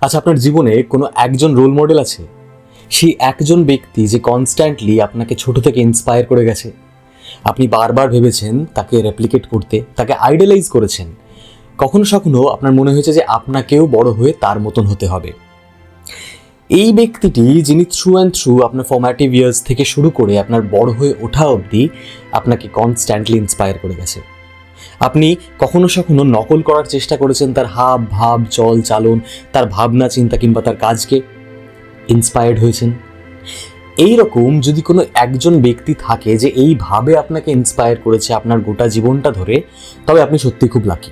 আচ্ছা, আপনার জীবনে কোনো একজন রোল মডেল আছে? সেই একজন ব্যক্তি যে কনস্ট্যান্টলি আপনাকে ছোট থেকে ইন্সপায়ার করে গেছে, আপনি বারবার ভেবেছেন তাকে রেপ্লিকেট করতে, তাকে আইডালাইজ করেছেন, কখনো কখনো আপনার মনে হয়েছে যে আপনাকেও বড় হয়ে তার মতন হতে হবে। এই ব্যক্তিটি যিনি থ্রু অ্যান্ড থ্রু আপনার ফর্ম্যাটিভ ইয়ার্স থেকে শুরু করে আপনার বড় হয়ে ওঠা অবধি আপনাকে কনস্ট্যান্টলি ইন্সপায়ার করে গেছে। আপনি কখনো কখনো নকল করার চেষ্টা করেছেন তার হাব ভাব, চল চালন, তার ভাবনা চিন্তা কিংবা তার কাজকে, ইন্সপায়ার্ড হয়েছেন। এই রকম যদি কোনো একজন ব্যক্তি থাকে যে এইভাবে আপনাকে ইন্সপায়ার করেছে আপনার গোটা জীবনটা ধরে, তবে আপনি সত্যি খুব লাকি।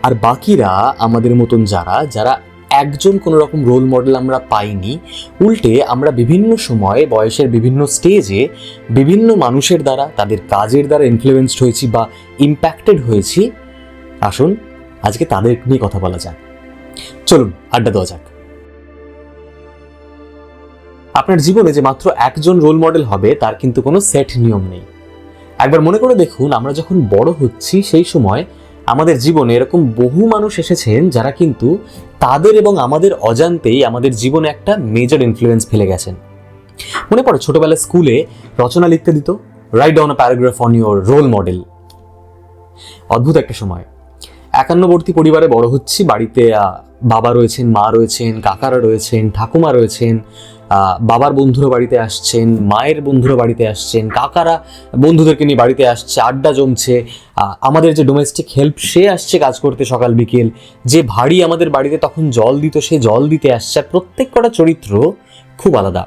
আর বাকিরা আমাদের মতন যারা যারা একজন কোনো রকম রোল মডেল আমরা পাইনি, উল্টে আমরা বিভিন্ন সময়ে বয়সের বিভিন্ন স্টেজে বিভিন্ন মানুষের দ্বারা, তাদের কাজের দ্বারা ইনফ্লুয়েন্সড হয়েছি বা ইম্প্যাক্টেড হয়েছি। আসুন আজকে তাদের নিয়ে কথা বলা যাক। চলুন আড্ডা দেওয়া যাক। আপনার জীবনে যে মাত্র একজন রোল মডেল হবে তার কিন্তু কোনো সেট নিয়ম নেই। একবার মনে করে দেখুন, আমরা যখন বড় হচ্ছি সেই সময় আমাদের জীবনে এরকম বহু মানুষ এসেছেন যারা কিন্তু তাদের এবং আমাদের অজান্তেই আমাদের জীবনে একটা মেজর ইনফ্লুয়েন্স ফেলে গেছেন। মনে পড়ে ছোটবেলায় স্কুলে রচনা লিখতে দিত, write down a paragraph on your role model. অদ্ভুত একটা সময়। একান্নবর্তী পরিবারে বড় হচ্ছি, বাড়িতে বাবা রয়েছেন, মা রয়েছেন, কাকারা রয়েছেন, ঠাকুমা রয়েছেন, বাবার বন্ধুরা বাড়িতে আসছেন, মায়ের বন্ধুরা বাড়িতে আসছেন, কাকারা বন্ধুদেরকে নিয়ে বাড়িতে আসছে, আড্ডা জমছে। আমাদের যে ডোমেস্টিক হেল্প সে আসছে কাজ করতে সকাল বিকেল, যে ভারী আমাদের বাড়িতে তখন জল দিত সে জল দিতে আসছে। আর প্রত্যেক কটা চরিত্র খুব আলাদা,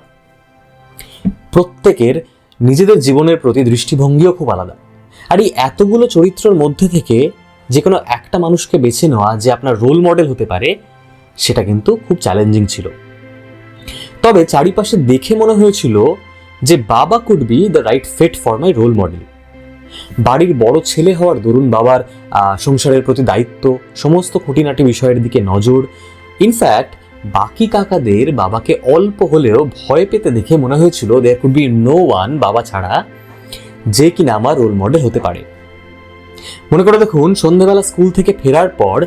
প্রত্যেকের নিজেদের জীবনের প্রতি দৃষ্টিভঙ্গিও খুব আলাদা। আর এই এতগুলো চরিত্রের মধ্যে থেকে যে কোনো একটা মানুষকে বেছে নেওয়া যে আপনার রোল মডেল হতে পারে, সেটা কিন্তু খুব চ্যালেঞ্জিং ছিল। তবে চারিপাশে দেখে মনে হয়েছিল যে বাবা could be the right fit for my role model. বাড়ির বড় ছেলে হওয়ার দরুন বাবার সংসারের প্রতি দায়িত্ব, সমস্ত খুঁটিনাটি বিষয়ের দিকে নজর। ইনফ্যাক্ট বাকি কাকাদের বাবাকে অল্প হলেও ভয় পেতে দেখে মনে হয়েছিল there could be no one বাবা ছাড়া যে কিনা আমার রোল মডেল হতে পারে। মনে করে দেখুন, সন্ধ্যাবেলা স্কুল থেকে ফেরার পর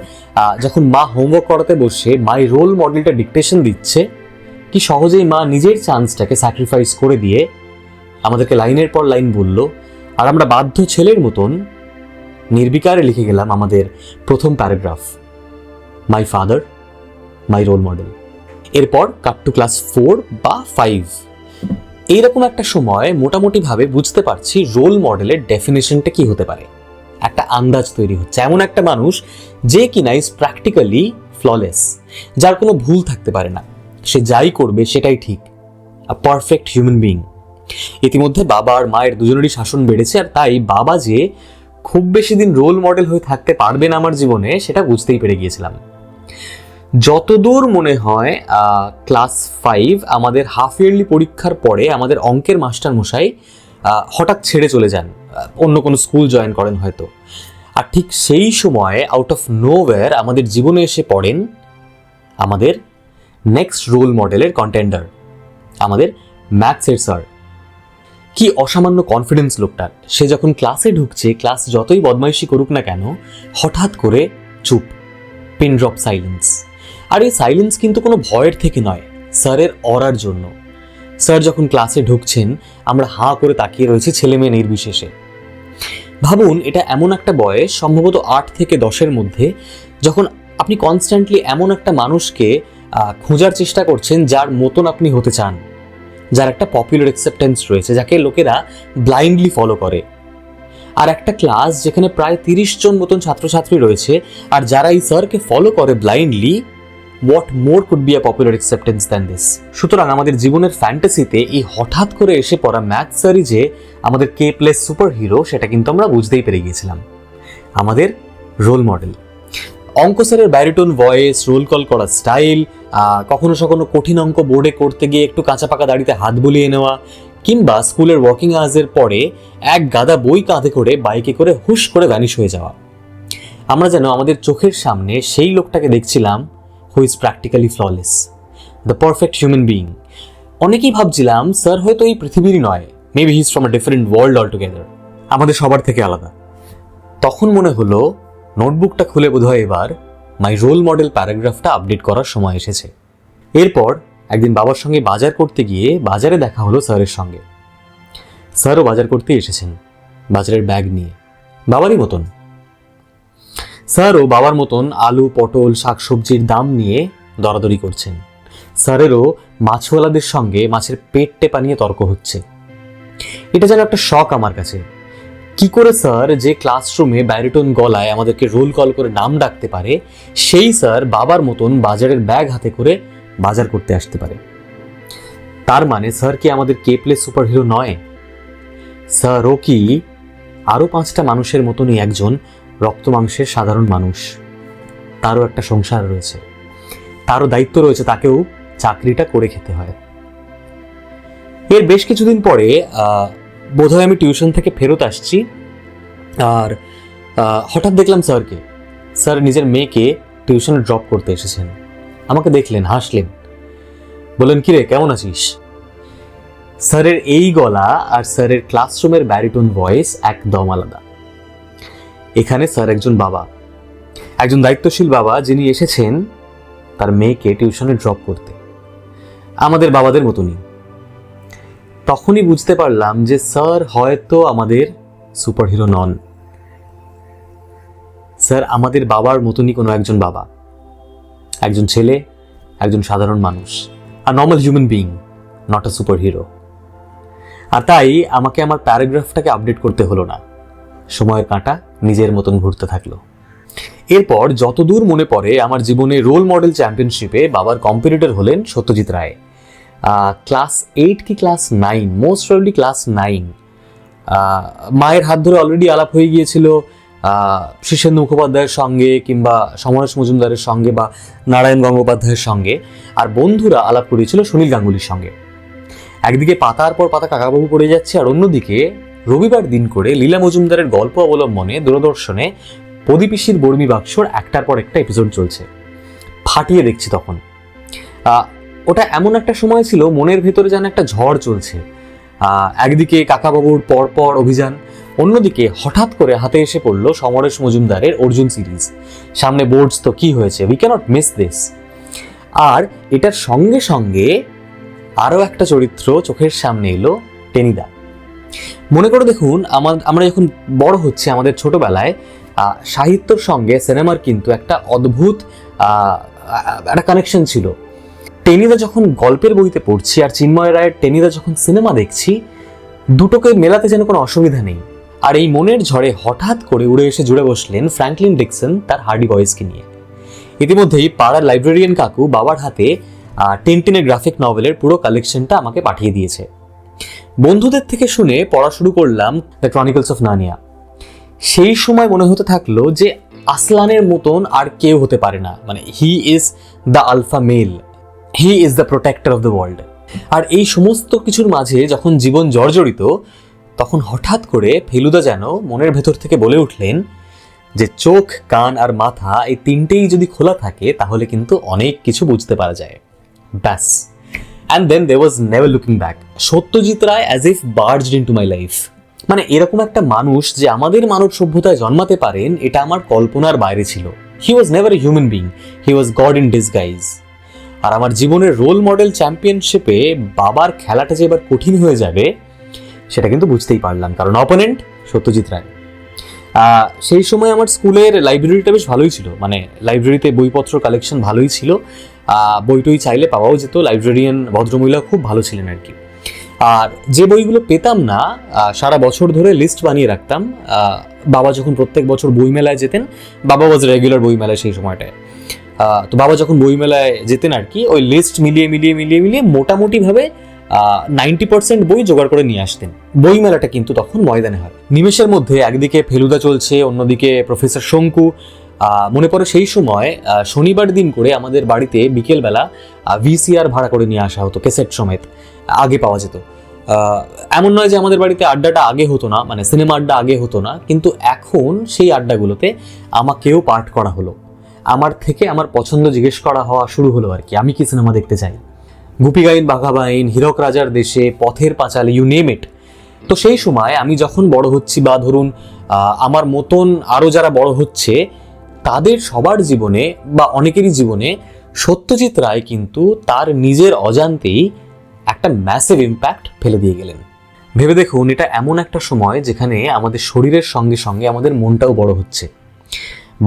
যখন মা হোমওয়ার্ক করাতে বসে মাই রোল মডেলটা ডিকটেশন দিচ্ছে, কি সহজেই মা নিজের চান্সটাকে স্যাক্রিফাইস করে দিয়ে আমাদেরকে লাইনের পর লাইন বলল, আর আমরা বাধ্য ছেলের মতন নির্বিকারে লিখে গেলাম আমাদের প্রথম paragraph, my father my role model. এরপর কাট টু ক্লাস 4 বা 5। এইরকম একটা সময় মোটামুটিভাবে বুঝতে পারছি রোল মডেলের ডেফিনেশনটা কি হতে পারে। একটা আন্দাজ তৈরি হচ্ছে, এমন একটা মানুষ যে কিনা ইজ প্র্যাকটিক্যালি ফ্ললেস, যার কোনো ভুল থাকতে পারে না, সে যাই করবে সেটাই ঠিক, আ পারফেক্ট হিউম্যান বিইং। ইতিমধ্যে বাবা আর মায়ের দুজনেরই শাসন বেড়েছে, আর তাই বাবা যে খুব বেশি দিন রোল মডেল হয়ে থাকতে পারবেন আমার জীবনে সেটা বুঝতেই পেরে গিয়েছিলাম। যতদূর মনে হয় ক্লাস 5 আমাদের হাফ ইয়ারলি পরীক্ষার পরে আমাদের অঙ্কের মাস্টার মশাই হঠাৎ ছেড়ে চলে যান, অন্য কোনো স্কুল জয়েন করেন হয়তো। আর ঠিক সেই সময় আউট অফ নোওয়্যার আমাদের জীবনে এসে পড়েন আমাদের নেক্সট রোল মডেলের কন্টেন্ডার, আমাদের ম্যাথসের স্যার। কি অসামান্য কনফিডেন্স লোকটার। সে যখন ক্লাসে ঢুকছে, ক্লাস যতই বদমাইশি করুক না কেন, হঠাৎ করে চুপ, পিন ড্রপ সাইলেন্স। আর এই সাইলেন্স কিন্তু কোনো ভয়ের থেকে নয়, স্যারের অরার জন্য। স্যার যখন ক্লাসে ঢুকছেন আমরা হাঁ করে তাকিয়ে রয়েছি, ছেলে মেয়ে নির্বিশেষে। ভাবুন, এটা এমন একটা বয়স, সম্ভবত 8 থেকে 10-এর মধ্যে, যখন আপনি কনস্ট্যান্টলি এমন একটা মানুষকে খোঁজার চেষ্টা করছেন যার মতন আপনি হতে চান, যার একটা পপুলার অ্যাকসেপ্টেন্স রয়েছে, যাকে লোকেরা ব্লাইন্ডলি ফলো করে। আর একটা ক্লাস যেখানে প্রায় 30 জন মতন ছাত্রছাত্রী রয়েছে, আর যারা এই স্যারকে ফলো করে blindly, what more could be a popular acceptance than this? সুতরাং আমাদের জীবনের ফ্যান্টাসিতে এই হঠাৎ করে এসে পড়া ম্যাথ স্যারই যে আমাদের কে প্লেস সুপার হিরো, সেটা কিন্তু আমরা বুঝতেই পেরে গিয়েছিলাম, আমাদের রোল মডেল। অঙ্ক স্যারের ব্যারিটোন ভয়েস, রোল কল করা স্টাইল, কখনো কখনো কঠিন অঙ্ক বোর্ডে করতে গিয়ে একটু কাঁচা পাকা দাড়িতে হাত বুলিয়ে নেওয়া, কিংবা স্কুলের ওয়ার্কিং আওয়ার্সের পরে এক গাদা বই কাঁধে করে বাইকে করে হুশ করে ভ্যানিশ হয়ে যাওয়া। আমরা যেন আমাদের চোখের সামনে সেই লোকটাকে দেখছিলাম who is practically flawless, the perfect human being. অনেকেই ভাবছিলাম স্যার হয়তো এই পৃথিবীরই নয়, maybe he is from a different world all together, আমাদের সবার থেকে আলাদা। তখন মনে হলো নোটবুকটা খুলে বোধহয় এবার মাই রোল মডেল প্যারাগ্রাফটা আপডেট করার সময় এসেছে। এরপর একদিন বাবার সঙ্গে বাজার করতে গিয়ে বাজারে দেখা হলো স্যারের সঙ্গে। স্যারও বাজার করতে এসেছেন বাজারের ব্যাগ নিয়ে, বাবারই মতন। স্যারও বাবার মতন আলু, পটল, শাকসবজির দাম নিয়ে দরাদরি করছেন। স্যারেরও মাছওয়ালাদের সঙ্গে মাছের পেট টেপা নিয়ে তর্ক হচ্ছে। এটা যেন একটা শখ আমার কাছে। কি করে স্যার যে ক্লাসরুমে ব্যারিটোন গলায় আমাদেরকে রোল কল করে নাম ডাকতে পারে, সেই স্যার বাবার মতন বাজারের ব্যাগ হাতে করে বাজার করতে আসতে পারে? তার মানে স্যার কি আমাদের কেপলেস সুপারহিরো নয়? স্যারও কি আরও 5টা মানুষের মতনই একজন রক্ত মাংসের সাধারণ মানুষ? তারও একটা সংসার রয়েছে, তারও দায়িত্ব রয়েছে, তাকেও চাকরিটা করে খেতে হয়। এর বেশ কিছুদিন পরে বোধহয় আমি টিউশন থেকে ফেরত আসছি, আর হঠাৎ দেখলাম স্যারকে। স্যার নিজের মেয়েকে টিউশনে ড্রপ করতে এসেছেন। আমাকে দেখলেন, হাসলেন, বললেন, কিরে কেমন আছিস? স্যারের এই গলা আর স্যারের ক্লাসরুমের ব্যারিটোন ভয়েস একদম আলাদা। এখানে স্যার একজন বাবা, একজন দায়িত্বশীল বাবা, যিনি এসেছেন তার মেয়েকে টিউশনে ড্রপ করতে, আমাদের বাবাদের মতনই। তখনই বুঝতে পারলাম যে স্যার হয়তো আমাদের সুপারহিরো নন। স্যার আমাদের বাবার মতনই কোনো একজন বাবা, একজন ছেলে, একজন সাধারণ মানুষ, আর normal human being, not a superhero. আর তাই আমাকে আমার প্যারাগ্রাফটাকে আপডেট করতে হলো না। সময়ের কাঁটা নিজের মতন ঘুরতে থাকলো। এরপর যতদূর মনে পড়ে, আমার জীবনে রোল মডেল চ্যাম্পিয়নশিপে বাবার কম্পিটিটর হলেন সত্যজিৎ রায়। ক্লাস 8 কি ক্লাস 9, মোস্ট প্রবাবলি ক্লাস 9। মায়ের হাত ধরে অলরেডি আলাপ হয়ে গিয়েছিল শীর্ষেন্দু মুখোপাধ্যায়ের সঙ্গে, কিংবা সমরেশ মজুমদারের সঙ্গে, বা নারায়ণ গঙ্গোপাধ্যায়ের সঙ্গে। আর বন্ধুরা আলাপ করিয়েছিল সুনীল গাঙ্গুলির সঙ্গে। একদিকে পাতার পর পাতা কাকাবাবু পড়ে যাচ্ছে, আর অন্যদিকে রবিবার দিন করে লীলা মজুমদারের গল্প অবলম্বনে দূরদর্শনে প্রদীপিসির বর্মী বাক্সর একটার পর একটা এপিসোড চলছে। ফাটিয়ে দেখছি তখন। ওটা এমন একটা সময় ছিল, মনের ভেতরে যেন একটা ঝড় চলছে। একদিকে কাকাবাবুর পরপর অভিযান, অন্যদিকে হঠাৎ করে হাতে এসে পড়লো সমরেশ মজুমদারের অর্জুন সিরিজ। সামনে বোর্ডস, তো কি হয়েছে, উই ক্যানট মিস দিস। আর এটার সঙ্গে সঙ্গে আরও একটা চরিত্র চোখের সামনে এলো, টেনিদা। মনে করে দেখুন, আমরা যখন বড় হচ্ছে, আমাদের ছোটবেলায় সাহিত্যর সঙ্গে সিনেমার কিন্তু একটা অদ্ভুত একটা কানেকশন ছিল। টেনিদা যখন গল্পের বইতে পড়ছি, আর চিন্ময় রায়ের টেনিদা যখন সিনেমা দেখছি, দুটোকে মেলাতে যেন কোনো অসুবিধা নেই। আর এই মনের ঝড়ে হঠাৎ করে উড়ে এসে জুড়ে বসলেন ফ্র্যাঙ্কলিন ডিকসন তার হার্ডি বয়েজকে নিয়ে। ইতিমধ্যেই পাড়ার লাইব্রেরিয়ান কাকু বাবার হাতে টিনটিনের গ্রাফিক নভেলের পুরো কালেকশনটা আমাকে পাঠিয়ে দিয়েছে। বন্ধুদের থেকে শুনে পড়া শুরু করলাম দ্য ক্রনিকলস অফ নার্নিয়া। সেই সময় মনে হতে থাকলো যে আসলানের মতন আর কেউ হতে পারে না, মানে he is the alpha male, he is the protector of the world. আর এই সমস্ত কিছুর মাঝে যখন জীবন জর্জরিত, তখন হঠাৎ করে ফেলুদা যেন মনের ভেতর থেকে বলে উঠলেন যে চোখ, কান আর মাথা, এই তিনটেই যদি খোলা থাকে, তাহলে কিন্তু অনেক কিছু বুঝতে পারা যায়। ব্যাস। And then there was never looking back. Satyajit Ray as if barged into my life. মানে এরকম একটা মানুষ যে আমাদের মানব সভ্যতায় জন্মাতে পারেন, এটা আমার কল্পনার বাইরে ছিল। He was never a human being. He was God in disguise. আর আমার জীবনের রোল মডেল চ্যাম্পিয়নশিপে বাবার খেলাটা যে এবার কঠিন হয়ে যাবে, সেটা কিন্তু বুঝতেই পারলাম, কারণ অপোনেন্ট সত্যজিৎ রায়। সেই সময় আমার স্কুলের লাইব্রেরিটা বেশ ভালোই ছিল, মানে লাইব্রেরিতে বইপত্র কালেকশন ভালোই ছিল, বইটই চাইলে পাওয়াও যেত। লাইব্রেরিয়ান ভদ্রমহিলা খুব ভালো ছিলেন আর কি। আর যে বইগুলো পেতাম না, সারা বছর ধরে লিস্ট বানিয়ে রাখতাম। বাবা যখন প্রত্যেক বছর বইমেলায় যেতেন, বাবা ওয়াজ রেগুলার বইমেলায় সেই সময়টায়, তো বাবা যখন বইমেলায় যেতেন আর কি, ওই লিস্ট মিলিয়ে মিলিয়ে মিলিয়ে মিলিয়ে মোটামুটিভাবে 90% বই জোগাড় করে নিয়ে আসতেন। বইমেলাটা কিন্তু তখন ময়দানে হয়। নিমেষের মধ্যে একদিকে ফেলুদা চলছে, অন্যদিকে প্রফেসর শঙ্কু। মনে পড়ে সেই সময় শনিবার দিন করে আমাদের বাড়িতে বিকেলবেলা VCR ভাড়া করে নিয়ে আসা হতো, ক্যাসেট সমেত, আগে পাওয়া যেত। এমন নয় যে আমাদের বাড়িতে আড্ডাটা আগে হতো না, মানে সিনেমা আড্ডা আগে হতো না, কিন্তু এখন সেই আড্ডাগুলোতে আমাকেও পার্ট করা হলো। আমার থেকে আমার পছন্দ জিজ্ঞেস করা হওয়া শুরু হলো আর কি, আমি কি সিনেমা দেখতে চাই। গুপিগাইন, বাঘাবাইন, হীরক রাজার দেশে, পথের পাঁচালী, ইউ নেম ইট। তো সেই সময় আমি যখন বড় হচ্ছি, বা ধরুন আমার মতন আরও যারা বড় হচ্ছে, তাদের সবার জীবনে বা অনেকেরই জীবনে সত্যজিৎ রায় কিন্তু তার নিজের অজান্তেই একটা ম্যাসিভ ইম্প্যাক্ট ফেলে দিয়ে গেলেন। ভেবে দেখুন, এটা এমন একটা সময় যেখানে আমাদের শরীরের সঙ্গে সঙ্গে আমাদের মনটাও বড় হচ্ছে,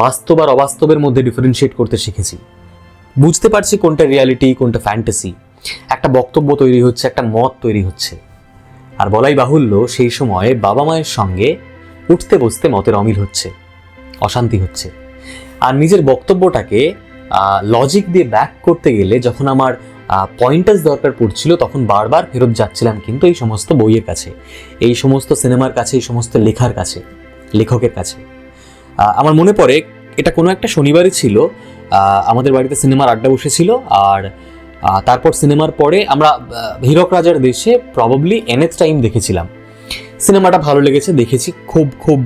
বাস্তব আর অবাস্তবের মধ্যে ডিফারেন্সিয়েট করতে শিখেছি, বুঝতে পারছি কোনটা রিয়ালিটি কোনটা ফ্যান্টাসি, একটা বক্তব্য তৈরি হচ্ছে, একটা মত তৈরি হচ্ছে। আর বলাই বাহুল্য, সেই সময়ে বাবা মায়ের সঙ্গে উঠতে বসতে মতের অমিল হচ্ছে, অশান্তি হচ্ছে। আর নিজের বক্তব্যটাকে লজিক দিয়ে ব্যাক করতে গেলে যখন আমার পয়েন্টার্স দরকার পড়ছিল, তখন বারবার ফেরত যাচ্ছিলাম কিন্তু এই সমস্ত বইয়ের কাছে, এই সমস্ত সিনেমার কাছে, এই সমস্ত লেখার কাছে, লেখকের কাছে। আমার মনে পড়ে এটা কোনো একটা শনিবারই ছিল, আমাদের বাড়িতে সিনেমার আড্ডা বসেছিল। আর তারপর সিনেমার পরে আমরা হীরক রাজার দেশে প্রবাবলি nth টাইম দেখেছিলাম। সিনেমাটা ভালো লেগেছে, দেখেছি, খুব খুব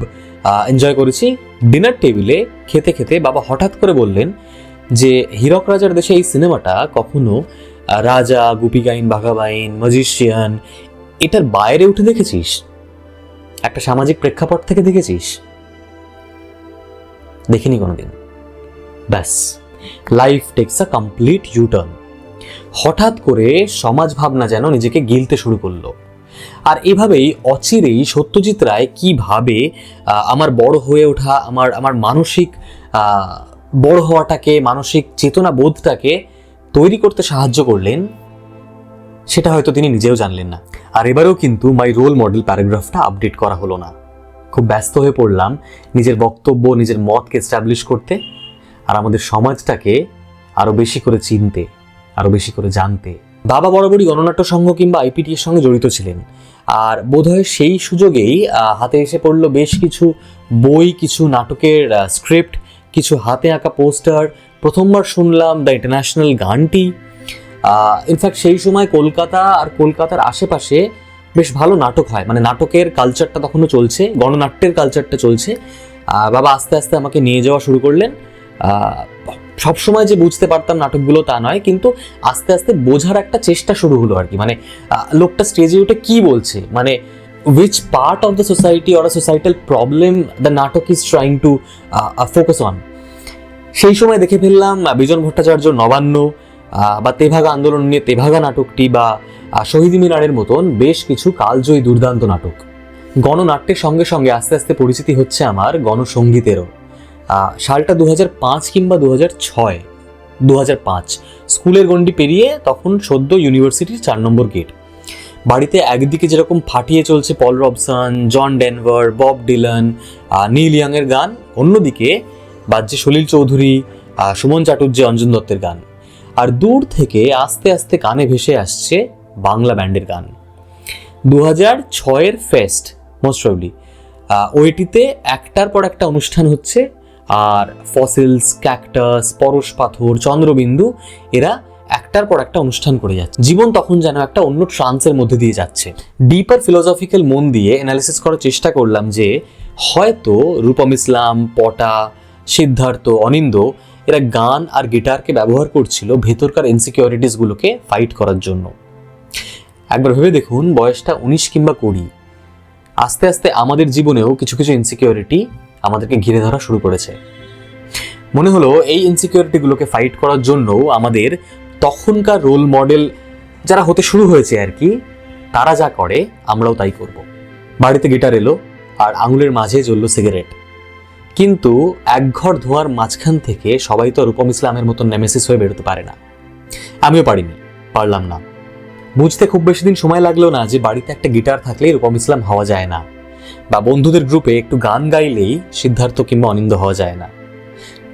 এনজয় করেছি। ডিনার টেবিলে খেতে খেতে বাবা হঠাৎ করে বললেন যে হীরক রাজার দেশে এই সিনেমাটা কখনো রাজা, গোপিকাইন, বাঘাবাইন, ম্যাজিশিয়ান এটার বাইরে উঠে দেখেছিস? একটা সামাজিক প্রেক্ষাপট থেকে দেখেছিস? দেখিনি কোনোদিন। ব্যাস, life tax a complete U turn. হঠাৎ করে সমাজ ভাবনা যেন নিজেকে গিলতে শুরু করলো। আর এভাবেই অচিরেই সত্যজিৎ রায় কিভাবে আমার বড় হয়ে ওঠা, আমার মানসিক বড় হওয়াটাকে, মানসিক চেতনা বোধটাকে তৈরি করতে সাহায্য করলেন, সেটা হয়তো তিনি নিজেও জানলেন না। আর এবারেও কিন্তু মাই রোল মডেল প্যারাগ্রাফটা আপডেট করা হলো না। খুব ব্যস্ত হয়ে পড়লাম নিজের বক্তব্য, নিজের মতকে এস্টাবলিশ করতে, আর আমাদের সমাজটাকে আরো বেশি করে চিনতে, আরো বেশি করে জানতে। বাবা বরাবরই গণনাট্য সংঘ কিংবা IPT এর সঙ্গে জড়িত ছিলেন, আর বোধহয় সেই সুযোগেই হাতে এসে পড়লো বেশ কিছু বই, কিছু নাটকের স্ক্রিপ্ট, কিছু হাতে আঁকা পোস্টার। প্রথমবার শুনলাম দ্য ইন্টারন্যাশনাল গানটি। ইনফ্যাক্ট সেই সময় কলকাতা আর কলকাতার আশেপাশে বেশ ভালো নাটক হয়, মানে নাটকের কালচারটা তখনও চলছে, গণনাট্যের কালচারটা চলছে। বাবা আস্তে আস্তে আমাকে নিয়ে যাওয়া শুরু করলেন। সবসময় যে বুঝতে পারতাম নাটকগুলো তা নয়, কিন্তু আস্তে আস্তে বোঝার একটা চেষ্টা শুরু হলো আর কি। মানে লোকটা স্টেজে উঠে কি বলছে, মানে which part of the society or a societal problem the নাটক is trying to focus on। সেই সময় দেখে ফেললাম বিজন ভট্টাচার্য নবান্ন বা তেভাগা আন্দোলন নিয়ে তেভাগা নাটকটি, বা শহীদ মিনারের মতন বেশ কিছু কালজয়ী দুর্দান্ত নাটক। গণনাট্যের সঙ্গে সঙ্গে আস্তে আস্তে পরিচিতি হচ্ছে আমার গণসঙ্গীতেরও। সালটা 2005 কিংবা 2006, 2005। স্কুলের গণ্ডি পেরিয়ে তখন সদ্য ইউনিভার্সিটির 4 নম্বর গেট। বাড়িতে একদিকে যেরকম ফাটিয়ে চলছে পল রবসন, জন ডেনভার, বব ডিলান, নীল ইয়াংয়ের গান, অন্যদিকে বাজছে সলিল চৌধুরী, সুমন চাটুর্যে, অঞ্জন দত্তের গান। আর দূর থেকে আস্তে আস্তে কানে ভেসে আসছে বাংলা ব্যান্ডের গান। 2006-এর ফেস্ট মোস্ট প্রবলি, ওইটিতে একটার পর একটা অনুষ্ঠান হচ্ছে, আর ফসিলস, ক্যাকটাস, পরশ পাথর, চন্দ্রবিন্দু এরা একটার পর একটা অনুষ্ঠান করে যাচ্ছে। জীবন তখন যেন একটা অন্য ট্রান্সের মধ্যে দিয়ে যাচ্ছে। ডিপার ফিলোসফিক্যাল মন দিয়ে অ্যানালিসিস করার চেষ্টা করলাম যে হয়তো রূপম ইসলাম, পটা, সিদ্ধার্থ, অনিন্দ এরা গান আর গিটারকে ব্যবহার করছিল ভেতরকার ইনসিকিউরিটিসগুলোকে ফাইট করার জন্য। একবার ভেবে দেখুন, বয়সটা 19 কিংবা 20। আস্তে আস্তে আমাদের জীবনেও কিছু কিছু ইনসিকিউরিটি আমাদেরকে ঘিরে ধরা শুরু করেছে। মনে হলো এই ইনসিকিউরিটিগুলোকে ফাইট করার জন্য আমাদের তখনকার রোল মডেল যারা হতে শুরু হয়েছে আর কি, তারা যা করে আমরাও তাই করব। বাড়িতে গিটার এলো আর আঙুলের মাঝে জ্বললো সিগারেট। কিন্তু একঘর ধোঁয়ার মাঝখান থেকে সবাই তো রূপম ইসলামের মতন নেমেসিস হয়ে বেরোতে পারে না। আমিও পারিনি, পারলাম না। বুঝতে খুব বেশি দিন সময় লাগলো না যে বাড়িতে একটা গিটার থাকলেই রূপম ইসলাম হওয়া যায় না, বা বন্ধুদের গ্রুপে একটু গান গাইলেই সিদ্ধার্থ কিংবা অনিন্দ হওয়া যায় না।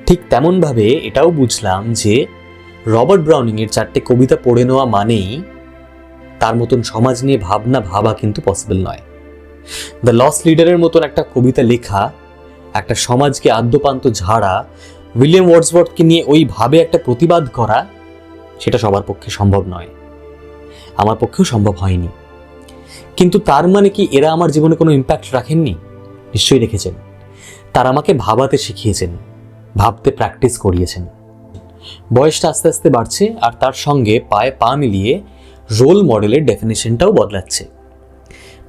ঠিক তেমনভাবে এটাও বুঝলাম যে রবার্ট ব্রাউনিং এর 4টে কবিতা পড়ে নেওয়া মানেই তার মতন সমাজ নিয়ে ভাবনা ভাবা কিন্তু পসিবল নয়। দ্য লস্ট লিডারের মতন একটা কবিতা লেখা, একটা সমাজকে আদ্যপান্ত ঝাড়া, উইলিয়াম ওয়ার্ডসওয়ার্থকে নিয়ে ওইভাবে একটা প্রতিবাদ করা, সেটা সবার পক্ষে সম্ভব নয়। আমার পক্ষেও সম্ভব হয়নি। কিন্তু তার মানে কি এরা আমার জীবনে কোনো ইম্প্যাক্ট রাখেননি? নিশ্চয়ই রেখেছেন। তারা আমাকে ভাবাতে শিখিয়েছেন, ভাবতে প্র্যাকটিস করিয়েছেন। বয়সটা আস্তে আস্তে বাড়ছে, আর তার সঙ্গে পায়ে পা মিলিয়ে রোল মডেলের ডেফিনেশনটাও বদলাচ্ছে।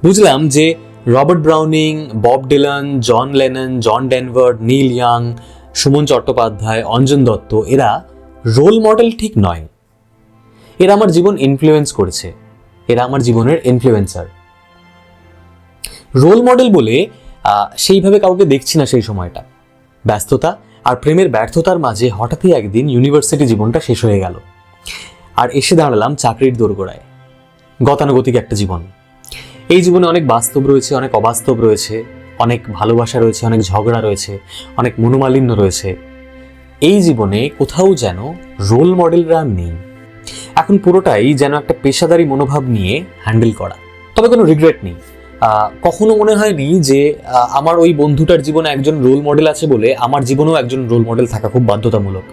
বুঝলাম যে Robert Browning, Bob Dylan, John Lennon, John Denver, Neil Young, Suman Chattopadhyay, Anjan Dutta, এরা রোল মডেল ঠিক নয়। এরা আমার জীবন ইনফ্লুয়েন্স করেছে, এরা আমার জীবনের ইনফ্লুয়েন্সার। রোল মডেল বলে সেইভাবে কাউকে দেখছি না সেই সময়টা। ব্যস্ততা আর প্রেমের ব্যর্থতার মাঝে হঠাৎই একদিন ইউনিভার্সিটি জীবনটা শেষ হয়ে গেল, আর এসে দাঁড়ালাম চাকরির দোরগোড়ায়। গতানুগতিক একটা জীবন। এই জীবনে অনেক বাস্তব রয়েছে, অনেক অবাস্তব রয়েছে, অনেক ভালোবাসা রয়েছে, অনেক ঝগড়া রয়েছে, অনেক মনোমালিন্য রয়েছে। এই জীবনে কোথাও যেন রোল মডেলরা নেই। এখন পুরোটাই যেন একটা পেশাদারি মনোভাব নিয়ে হ্যান্ডেল করা। তবে কোনো রিগ্রেট নেই। কখনো মনে হয়নি যে আমার ওই বন্ধুটার জীবনে একজন রোল মডেল আছে বলে আমার জীবনেও একজন রোল মডেল থাকা খুব বাধ্যতামূলক।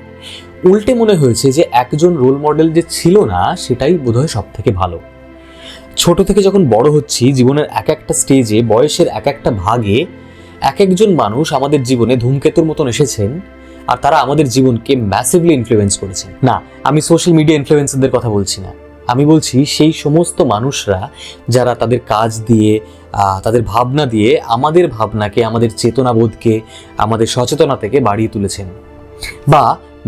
উল্টে মনে হয়েছে যে একজন রোল মডেল যে ছিল না সেটাই বোধহয় সব থেকে ভালো। ছোট থেকে যখন বড় হচ্ছি, জীবনের এক একটা স্টেজে, বয়সের এক একটা ভাগে এক একজন মানুষ আমাদের জীবনে ধূমকেতুর মতন এসেছেন, আর তারা আমাদের জীবনকে ম্যাসিভলি ইনফ্লুয়েন্স করেছেন। না, আমি সোশ্যাল মিডিয়া ইনফ্লুয়েন্সারদের কথা বলছি না, আমি বলছি সেই সমস্ত মানুষরা যারা তাদের কাজ দিয়ে, তাদের ভাবনা দিয়ে আমাদের ভাবনাকে, আমাদের চেতনাবোধকে, আমাদের সচেতনা থেকে বাড়িয়ে তুলেছেন, বা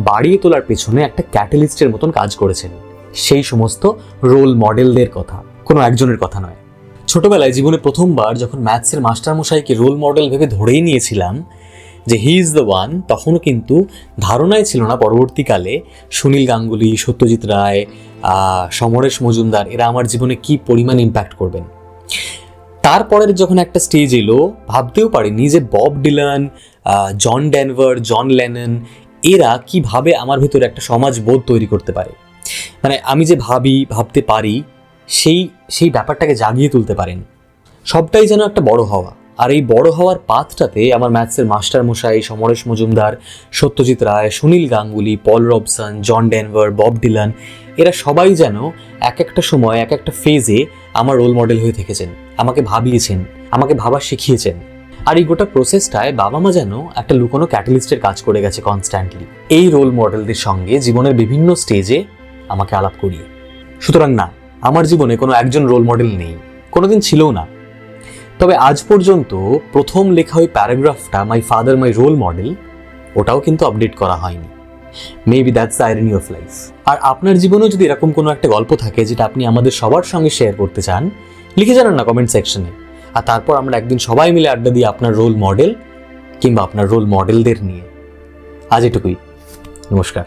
বাড়িয়ে তোলার পেছনে একটা ক্যাটালিস্টের মতন কাজ করেছেন। সেই সমস্ত রোল মডেলদের কথা, কোনো একজনের কথা নয়। ছোটবেলায় জীবনে প্রথমবার যখন ম্যাথসের মাস্টারমশাইকে রোল মডেল ভেবে ধরেই নিয়েছিলাম যে হি ইজ দ্য ওয়ান, তখনও কিন্তু ধারণাই ছিল না পরবর্তীকালে সুনীল গাঙ্গুলি, সত্যজিৎ রায়, সমরেশ মজুমদার এরা আমার জীবনে কি পরিমাণ ইম্প্যাক্ট করবেন। তারপরের যখন একটা স্টেজ এলো, ভাবতেও পারিনি যে বব ডিলান, জন ডেনভার, জন লেনন এরা কিভাবে আমার ভেতরে একটা সমাজবোধ তৈরি করতে পারে। মানে আমি যে ভাবতে পারি সেই ব্যাপারটাকে জাগিয়ে তুলতে পারেন। সবটাই যেন একটা বড় হওয়া। আর এই বড় হওয়ার পাথটাতে আমার ম্যাথসের মাস্টারমশাই, সমরেশ মজুমদার, সত্যজিৎ রায়, সুনীল গাঙ্গুলি, পল রবসন, জন ডেনভার, বব ডিলান এরা সবাই যেন এক একটা সময়, এক একটা ফেজে আমার রোল মডেল হয়ে থেকেছেন, আমাকে ভাবিয়েছেন, আমাকে ভাবা শিখিয়েছেন। আর এই গোটা প্রসেসটায় বাবা মা যেন একটা লুকোনো ক্যাটালিস্টের কাজ করে গেছে কনস্ট্যান্টলি, এই রোল মডেলদের সঙ্গে জীবনের বিভিন্ন স্টেজে আমাকে আলাপ করিয়ে। সুতরাং না, আমার জীবনে কোনো একজন রোল মডেল নেই, কোনোদিন ছিলও না। তবে আজ পর্যন্ত প্রথম লেখা ওই প্যারাগ্রাফটা, my father my role model, ওটাও কিন্তু আপডেট করা হয়নি। Maybe that's the irony of life. আর আপনার জীবনেও যদি এরকম কোনো একটা গল্প থাকে যেটা আপনি আমাদের সবার সঙ্গে শেয়ার করতে চান, লিখে জানান না কমেন্ট সেকশনে। আর তারপর আমরা একদিন সবাই মিলে আড্ডা দিই আপনার রোল মডেল কিংবা আপনার রোল মডেলদের নিয়ে। আজ এটুকুই, নমস্কার।